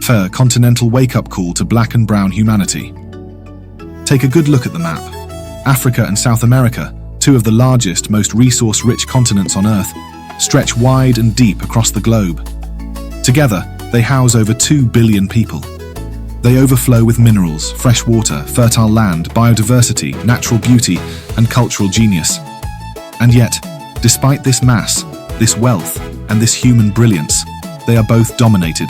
A continental wake-up call to black and brown humanity. Take a good look at the map. Africa and South America, two of the largest, most resource-rich continents on Earth, stretch wide and deep across the globe. Together, they house over 2 billion people. They overflow with minerals, fresh water, fertile land, biodiversity, natural beauty, and cultural genius. And yet, despite this mass, this wealth, and this human brilliance, they are both dominated,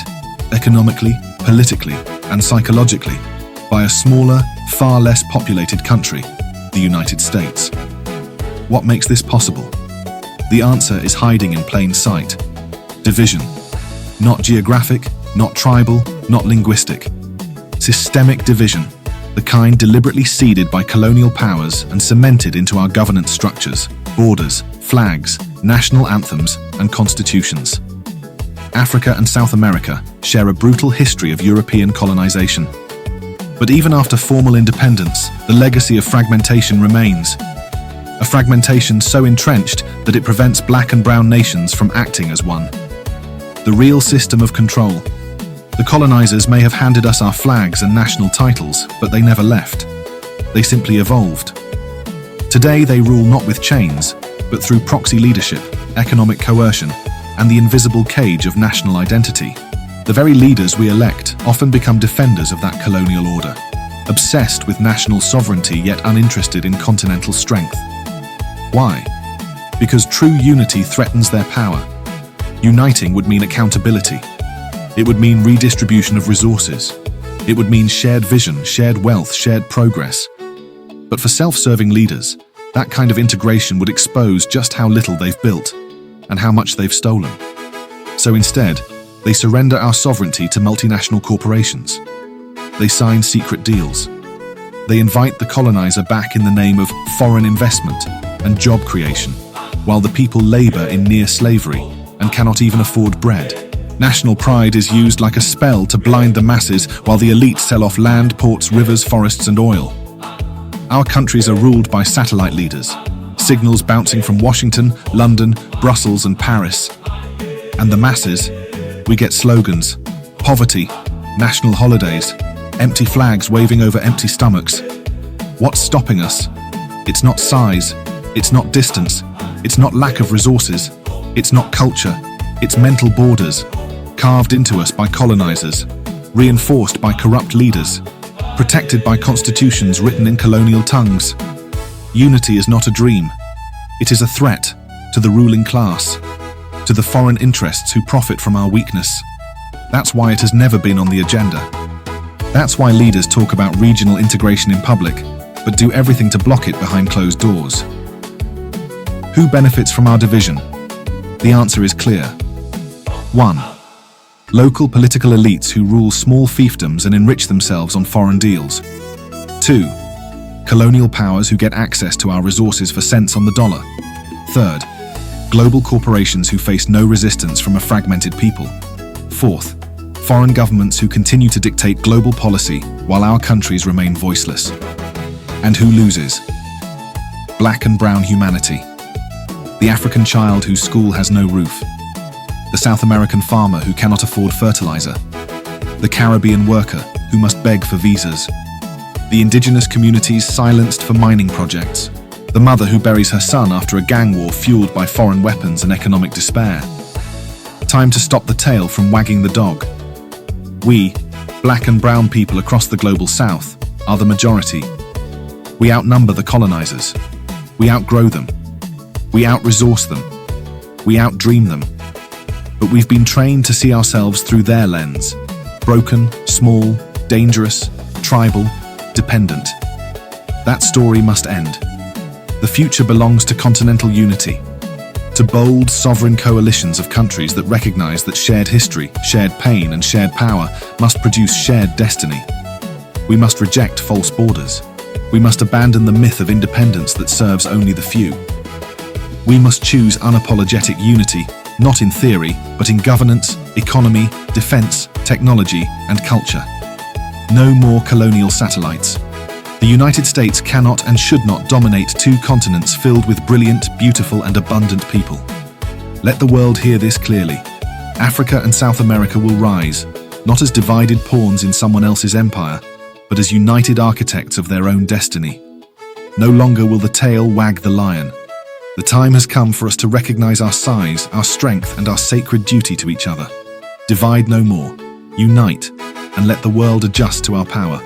economically, politically, and psychologically, by a smaller, far less populated country, the United States. What makes this possible? The answer is hiding in plain sight. Division. Not geographic, not tribal, not linguistic. Systemic division, the kind deliberately seeded by colonial powers and cemented into our governance structures, borders, flags, national anthems, and constitutions. Africa and South America share a brutal history of European colonization. But even after formal independence, the legacy of fragmentation remains. A fragmentation so entrenched that it prevents black and brown nations from acting as one. The real system of control. The colonizers may have handed us our flags and national titles, but they never left. They simply evolved. Today they rule not with chains, but through proxy leadership, economic coercion, and the invisible cage of national identity. The very leaders we elect often become defenders of that colonial order, obsessed with national sovereignty yet uninterested in continental strength. Why? Because true unity threatens their power. Uniting would mean accountability. It would mean redistribution of resources. It would mean shared vision, shared wealth, shared progress. But for self-serving leaders, that kind of integration would expose just how little they've built and how much they've stolen. So instead, they surrender our sovereignty to multinational corporations. They sign secret deals. They invite the colonizer back in the name of foreign investment and job creation, while the people labor in near slavery and cannot even afford bread. National pride is used like a spell to blind the masses while the elite sell off land, ports, rivers, forests, and oil. Our countries are ruled by satellite leaders, signals bouncing from Washington, London, Brussels, and Paris. And the masses, we get slogans, poverty, national holidays, empty flags waving over empty stomachs. What's stopping us? It's not size, it's not distance, it's not lack of resources, it's not culture, it's mental borders, carved into us by colonizers, reinforced by corrupt leaders, protected by constitutions written in colonial tongues. Unity is not a dream. It is a threat to the ruling class, to the foreign interests who profit from our weakness. That's why it has never been on the agenda. That's why leaders talk about regional integration in public, but do everything to block it behind closed doors. Who benefits from our division? The answer is clear. 1. Local political elites who rule small fiefdoms and enrich themselves on foreign deals. 2. Colonial powers who get access to our resources for cents on the dollar. 3. Global corporations who face no resistance from a fragmented people. 4. Foreign governments who continue to dictate global policy while our countries remain voiceless. And who loses? Black and brown humanity. The African child whose school has no roof. The South American farmer who cannot afford fertilizer. The Caribbean worker who must beg for visas. The indigenous communities silenced for mining projects. The mother who buries her son after a gang war fueled by foreign weapons and economic despair. Time to stop the tail from wagging the dog. We, black and brown people across the global south, are the majority. We outnumber the colonizers. We outgrow them. We out-resource them. We out-dream them. But we've been trained to see ourselves through their lens. Broken, small, dangerous, tribal, dependent. That story must end. The future belongs to continental unity, to bold, sovereign coalitions of countries that recognize that shared history, shared pain, and shared power must produce shared destiny. We must reject false borders. We must abandon the myth of independence that serves only the few. We must choose unapologetic unity, not in theory, but in governance, economy, defense, technology, and culture. No more colonial satellites. The United States cannot and should not dominate two continents filled with brilliant, beautiful, and abundant people. Let the world hear this clearly. Africa and South America will rise, not as divided pawns in someone else's empire, but as united architects of their own destiny. No longer will the tail wag the lion. The time has come for us to recognize our size, our strength, and our sacred duty to each other. Divide no more. Unite, and let the world adjust to our power.